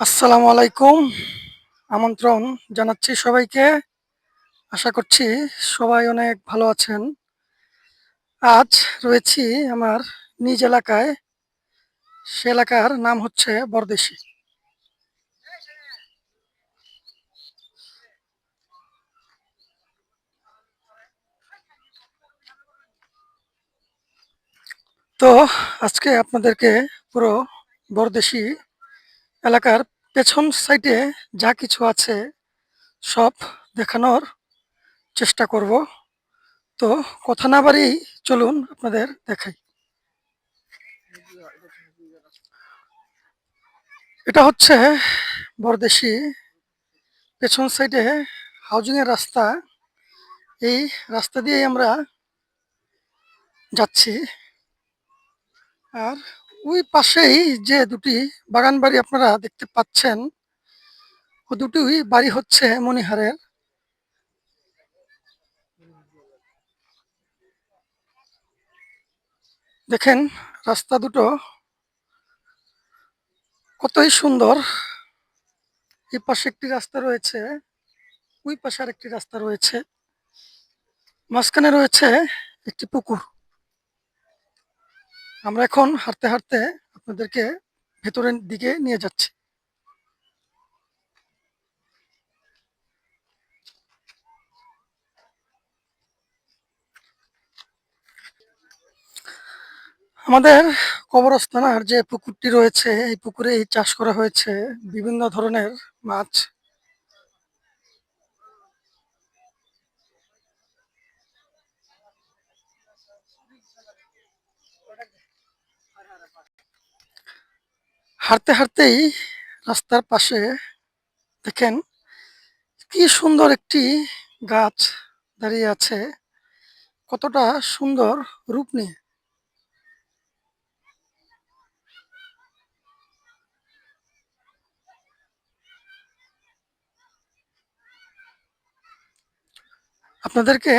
আসসালামু আলাইকুম। আমন্ত্রণ জানাচ্ছি সবাইকে। আশা করছি সবাই অনেক ভালো আছেন। আজ রয়েছি আমার নিজ এলাকায়। সে এলাকার নাম হচ্ছে বরদেশী। তো আজকে আপনাদেরকে পুরো বরদেশী এলাকার পেছন সাইডে যা কিছু আছে সব দেখানোর চেষ্টা করব। তো কথা না বাড়িয়েই চলুন আপনাদের দেখাই। এটা হচ্ছে বরদেশী পেছন সাইডে হাউজিং এর রাস্তা। এই রাস্তা দিয়েই আমরা যাচ্ছি। আর ওই পাশেই যে দুটি বাগান বাড়ি আপনারা দেখতে পাচ্ছেন, ও দুটি বাড়ি হচ্ছে মণিহারের। দেখেন রাস্তা দুটো কতই সুন্দর। এই পাশে একটি রাস্তা রয়েছে, ওই পাশে আরেকটি রাস্তা রয়েছে, মাঝখানে রয়েছে একটি পুকুর। আমরা এখন হাঁটতে হাঁটতে আপনাদেরকে ভেতরের দিকে নিয়ে যাচ্ছি। আমাদের কবরস্থানার যে পুকুরটি রয়েছে, এই পুকুরেই চাষ করা হয়েছে বিভিন্ন ধরনের মাছ। হাঁটতে হাঁটতেই রাস্তার পাশে দেখেন কি সুন্দর একটি গাছ দাঁড়িয়ে আছে, কতটা সুন্দর রূপ নিয়ে। আপনাদেরকে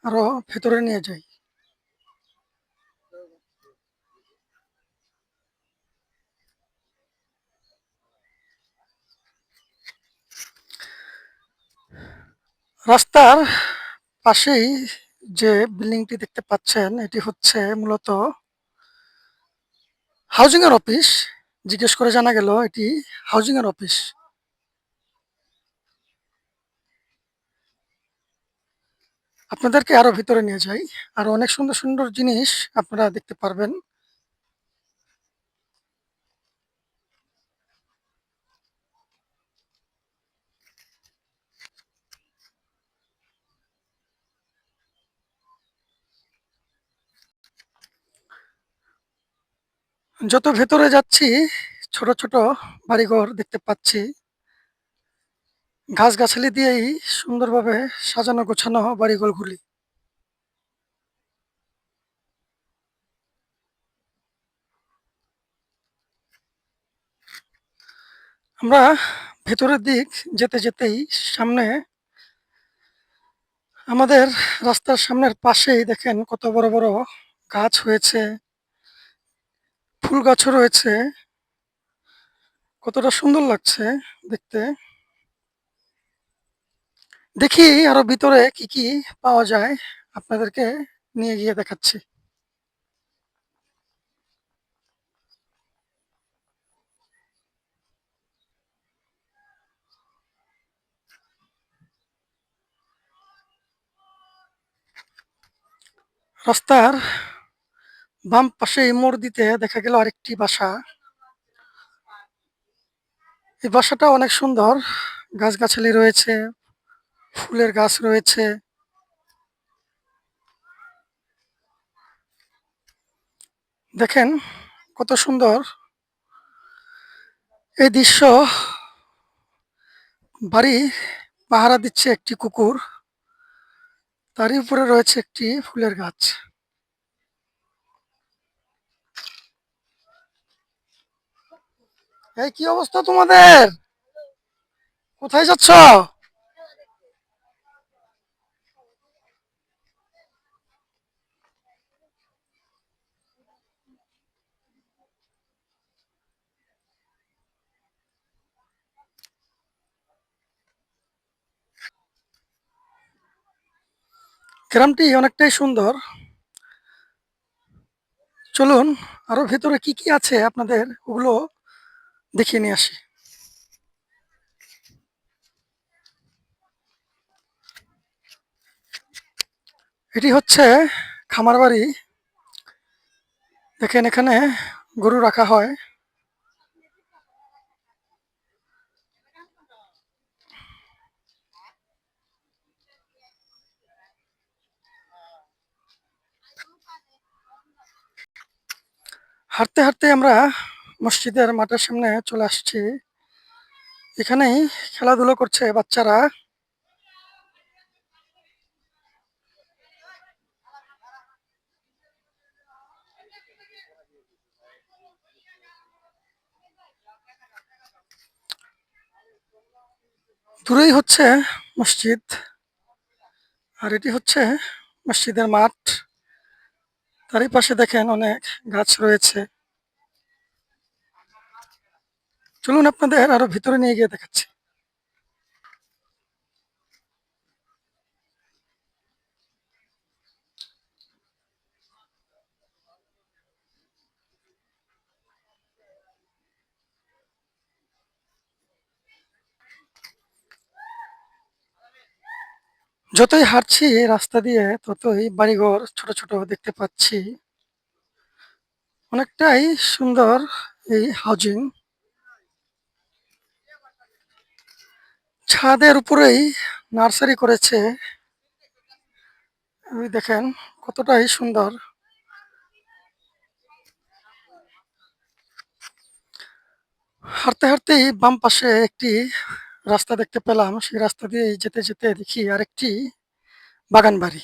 আরো ভেতরে নিয়ে যাই। রাস্তার পাশেই যে বিল্ডিংটি দেখতে পাচ্ছেন, এটি হচ্ছে মূলত হাউজিং এর অফিস। জিজ্ঞেস করে জানা গেল এটি হাউজিং এর অফিস। আপনাদেরকে আরো ভিতরে নিয়ে যাই, আরো অনেক সুন্দর সুন্দর জিনিস আপনারা দেখতে পারবেন। যত ভেতরে যাচ্ছি ছোট ছোট বাড়িঘর দেখতে পাচ্ছি, গাছগাছালি দিয়েই সুন্দরভাবে সাজানো গোছানো বাড়িঘরগুলি। আমরা ভেতরের দিক যেতে যেতেই সামনে আমাদের রাস্তার সামনের পাশেই দেখেন কত বড় বড় গাছ হয়েছে, ফুল গাছও রয়েছে, কতটা সুন্দর লাগছে দেখতে। দেখি আরো ভিতরে কি কি পাওয়া যায়, আপনাদেরকে নিয়ে গিয়ে দেখাচ্ছি। রাস্তার বাম পাশে মোড় দিতে দেখা গেল আরেকটি বাসা। এই বাসাটা অনেক সুন্দর, গাছগাছালি রয়েছে, ফুলের গাছ রয়েছে। দেখেন কত সুন্দর এই দৃশ্য। বাড়ি পাহারা দিচ্ছে একটি কুকুর, তারই উপরে রয়েছে একটি ফুলের গাছ। এই কি অবস্থা তোমাদের, কোথায় যাচ্ছ? গ্রামটি অনেকটাই সুন্দর। চলুন আরো ভেতরে কি কি আছে আপনাদের ওগুলো দেখিয়ে নিয়ে আসি। এটি হচ্ছে খামার বাড়ি। দেখেন এখানে গরু রাখা হয়। হাঁটতে হাঁটতে আমরা মসজিদের মাঠের সামনে চলে আসছি। এখানেই খেলাধুলো করছে বাচ্চারা। দূরেই হচ্ছে মসজিদ, আর এটি হচ্ছে মসজিদের মাঠ। তারই পাশে দেখেন অনেক গাছ রয়েছে। চলুন আপনাদের আরো ভিতরে নিয়ে গিয়ে দেখাচ্ছি। যতই হাঁটছি রাস্তা দিয়ে ততই বাড়িঘর ছোট ছোট দেখতে পাচ্ছি। অনেকটাই সুন্দর এই হাউজিং। ছাদের উপরেই নার্সারি করেছে। ওই দেখেন কতটাই সুন্দর। হাঁটতে হাঁটতেই বাম পাশে একটি রাস্তা দেখতে পেলাম। সেই রাস্তা দিয়ে যেতে যেতে দেখি আরেকটি বাগান বাড়ি।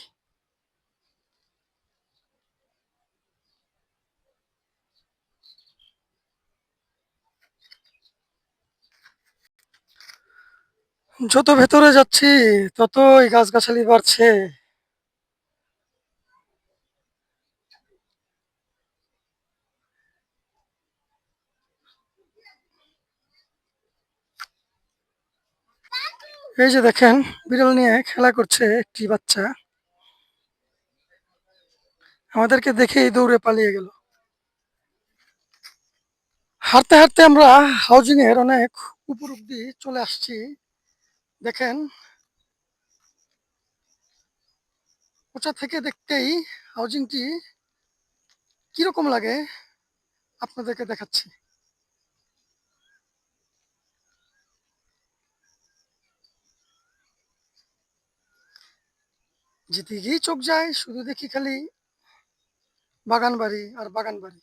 যত ভেতরে যাচ্ছি ততই গাছগাছালি বাড়ছে। এই যে দেখেন বিড়াল নিয়ে খেলা করছে একটি বাচ্চা। আমাদেরকে দেখেই দৌড়ে পালিয়ে গেল। হাঁটতে হাঁটতে আমরা হাউজিং এর অনেক উপর অব্দি চলে আসছি। দেখেন উঁচা থেকে দেখতেই হাউজিংটি কিরকম লাগে আপনাদেরকে দেখাচ্ছি। যেদিকেই চোখ যায় শুধু দেখি খালি বাগান বাড়ি আর বাগান বাড়ি।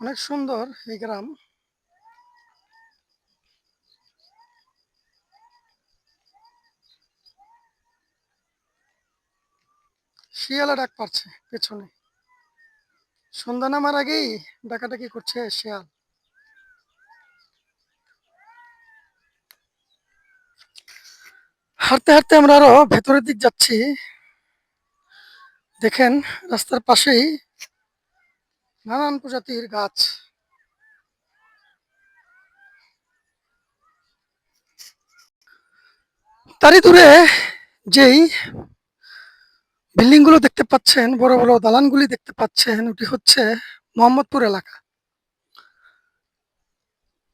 অনেক সুন্দর এই গ্রাম। শিয়ালা ডাক পাচ্ছে পেছনে। সন্ধ্যা নামার আগেই ডাকাডাকি করছে শিয়াল। হাঁটতে হাঁটতে আমরা আরো ভেতরের দিক যাচ্ছি। দেখেন রাস্তার পাশেই নানান প্রজাতির গাছ। তারই দূরে যেই বিল্ডিং গুলো দেখতে পাচ্ছেন, বড় বড় দালানগুলি দেখতে পাচ্ছেন, ওটি হচ্ছে মোহাম্মদপুর এলাকা।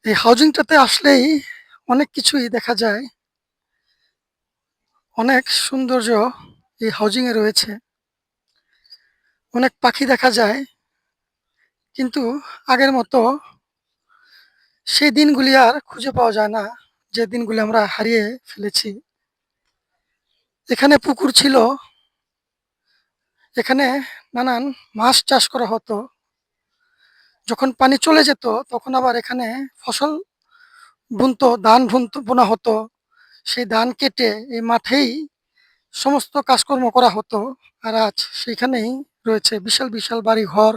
এই হাউজিংটাতে আসলেই অনেক কিছুই দেখা যায়। অনেক সৌন্দর্য এই হাউজিং এ রয়েছে। অনেক পাখি দেখা যায়, কিন্তু আগের মতো সেই দিনগুলি আর খুঁজে পাওয়া যায় না, যে দিনগুলি আমরা হারিয়ে ফেলেছি। এখানে পুকুর ছিল, এখানে নানান মাছ চাষ করা হতো। যখন পানি চলে যেত তখন আবার এখানে ফসল বুনতো, ধান বোনা হতো। সেই ধান কেটে এই মাঠেই সমস্ত কাজকর্ম করা হতো। আর আজ সেখানেই রয়েছে বিশাল বিশাল বাড়ি ঘর,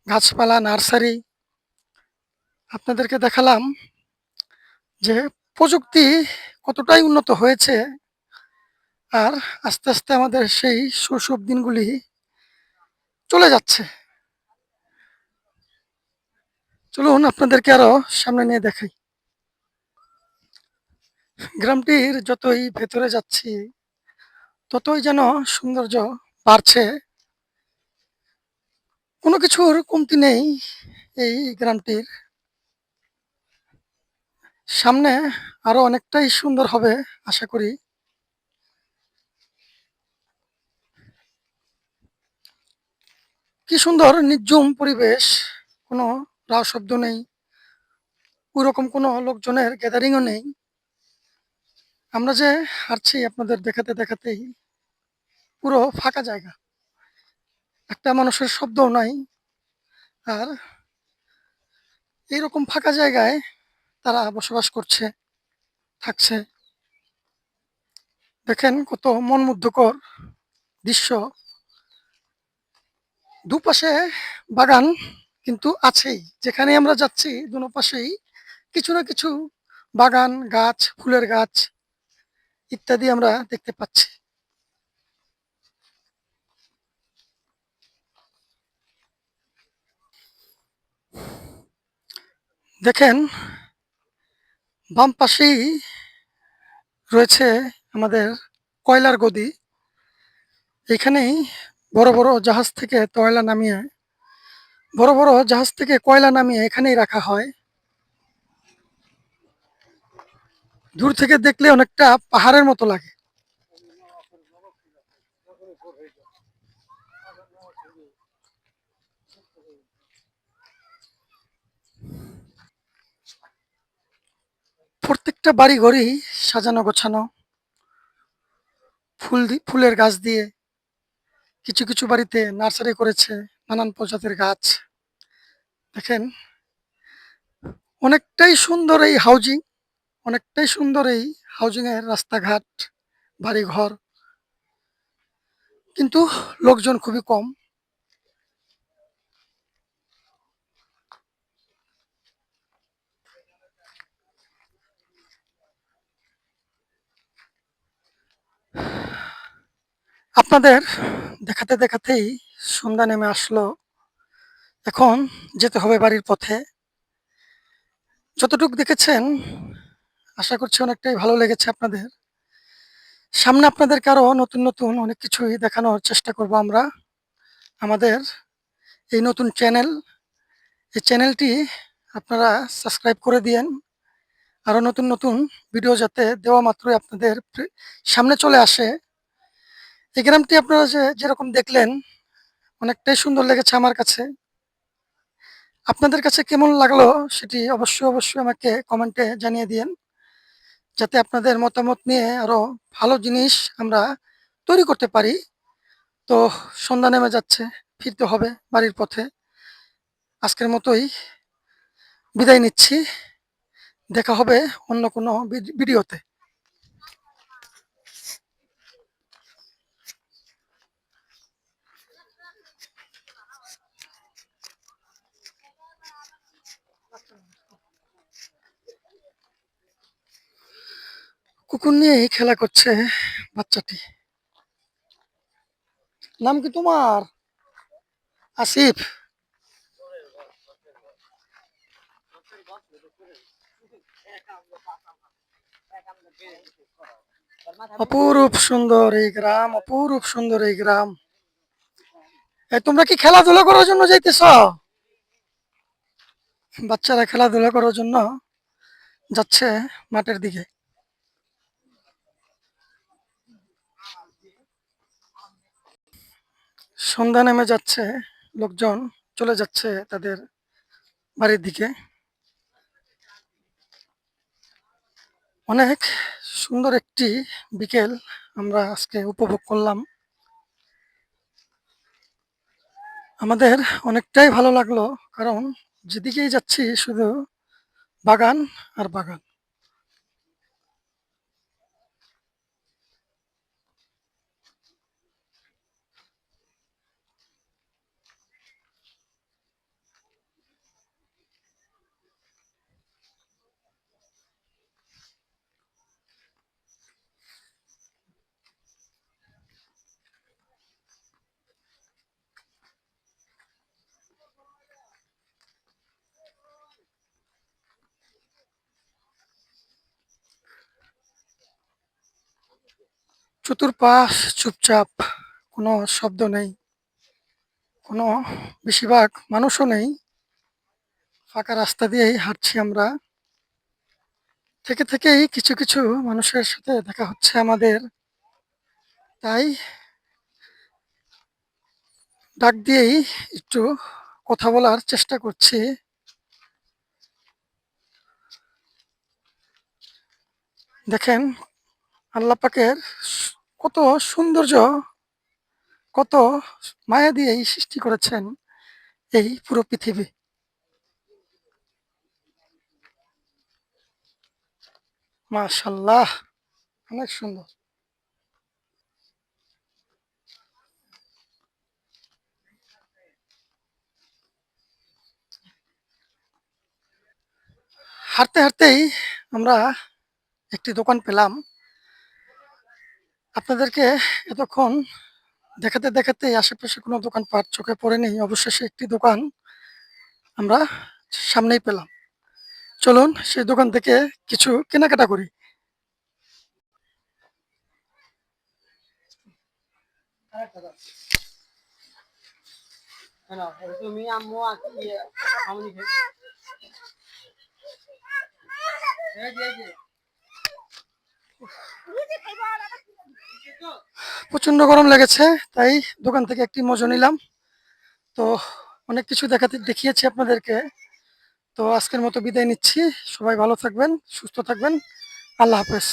গাছপালা, নার্সারি। আপনাদেরকে দেখালাম যে প্রযুক্তি কতটাই উন্নত হয়েছে, আর আস্তে আস্তে আমাদের সেই শৈশব দিনগুলি চলে যাচ্ছে। চলুন আপনাদেরকে আরো সামনে নিয়ে দেখাই। গ্রামটির যতই ভেতরে যাচ্ছি ততই যেন সৌন্দর্য বাড়ছে। কোনো কিছুর কমতি নেই এই গ্রামটির। সামনে আরো অনেকটাই সুন্দর হবে আশা করি। কি সুন্দর নির্ঝুম পরিবেশ, কোনো রাও শব্দ নেই, ওইরকম কোনো লোকজনের গ্যাদারিংও নেই। আমরা যে হাঁটছি আপনাদের দেখাতে দেখাতেই পুরো ফাঁকা জায়গা, একটা মানুষের শব্দও নাই। আর এইরকম ফাঁকা জায়গায় তারা বসবাস করছে, থাকছে। দেখেন কত মনমুগ্ধকর দৃশ্য। দুপাশে বাগান কিন্তু আছেই, যেখানে আমরা যাচ্ছি দুনো পাশেই কিছু না কিছু বাগান, গাছ, ফুলের গাছ ইত্যাদি আমরা দেখতে পাচ্ছি। দেখেন বাম পাশেই রয়েছে আমাদের কয়লার গদি। এখানেই বড় বড় জাহাজ থেকে কয়লা নামিয়ে এখানেই রাখা হয়। দূর থেকে দেখলে অনেকটা পাহাড়ের মতো লাগে। প্রত্যেকটা বাড়ি ঘরই সাজানো গোছানো, ফুলের গাছ দিয়ে। কিছু কিছু বাড়িতে নার্সারি করেছে নানান প্রজাতির গাছ। দেখেন অনেকটাই সুন্দর এই হাউজিং, অনেকটাই সুন্দর এই হাউজিং এর রাস্তাঘাট, বাড়িঘর, কিন্তু লোকজন খুবই কম। আপনাদের দেখাতে দেখাতেই সন্ধ্যা নেমে আসলো। এখন যেতে হবে বাড়ির পথে। যতটুকু দেখেছেন আশা করছি অনেকটাই ভালো লেগেছে আপনাদের। সামনে আপনাদেরকে আরো নতুন নতুন অনেক কিছুই দেখানোর চেষ্টা করব আমরা। আমাদের এই নতুন চ্যানেল, এই চ্যানেলটি আপনারা সাবস্ক্রাইব করে দিয়েন। আরো নতুন নতুন ভিডিও যাতে দেওয়া মাত্রই আপনাদের সামনে চলে আসে। এই গ্রামটি আপনারা যেরকম দেখলেন অনেকটাই সুন্দর লেগেছে আমার কাছে। আপনাদের কাছে কেমন লাগলো সেটি অবশ্যই অবশ্যই আমাকে কমেন্টে জানিয়ে দিয়েন, যাতে আপনাদের মতামত নিয়ে আরো ভালো জিনিস আমরা তৈরি করতে পারি। তো সন্ধ্যা নেমে যাচ্ছে, ফিরতে হবে বাড়ির পথে। আজকের মতোই বিদায় নিচ্ছি। দেখা হবে অন্য কোনো ভিডিওতে। কুকুর নিয়েই খেলা করছে বাচ্চাটি। নাম কি তোমার? আসিফ। অপরূপ সুন্দর এই গ্রাম, অপরূপ সুন্দর এই গ্রাম। তোমরা কি খেলাধুলা করার জন্য যাইতেছ? বাচ্চারা খেলাধুলা করার জন্য যাচ্ছে মাঠের দিকে। সন্ধ্যা নেমে যাচ্ছে, লোকজন চলে যাচ্ছে তাদের বাড়ির দিকে। অনেক সুন্দর একটি বিকেল আমরা আজকে উপভোগ করলাম। আমাদের অনেকটাই ভালো লাগলো, কারণ যেদিকেই যাচ্ছি শুধু বাগান আর বাগান। চতুর্পাশ চুপচাপ, কোনো শব্দ নেই, কোনো বেশিরভাগ মানুষও নেই। ফাঁকা রাস্তা দিয়েই হাঁটছি আমরা। থেকেই কিছু কিছু মানুষের সাথে দেখা হচ্ছে আমাদের। তাই ডাক দিয়েই একটু কথা বলার চেষ্টা করছি। দেখেন আল্লাহ পাকের কত সৌন্দর্য, কত মায়া দিয়েই সৃষ্টি করেছেন এই পুরো পৃথিবী। মাশাল্লাহ, অনেক সুন্দর। হাঁটতে হাঁটতেই আমরা একটি দোকান পেলাম। আপনাদেরকে এতক্ষণ দেখাতেই আশেপাশে কোনো দোকানপাট চোখে পড়েনি। অবশেষে একটি দোকান আমরা সামনেই পেলাম। চলুন সেই দোকান থেকে কিছু কেনাকাটা করি। প্রচন্ড গরম লেগেছে, তাই দোকান থেকে একটি মজা নিলাম। তো অনেক কিছু দেখিয়েছি আপনাদেরকে। তো আজকের মতো বিদায় নিচ্ছি। সবাই ভালো থাকবেন, সুস্থ থাকবেন। আল্লাহ হাফেজ।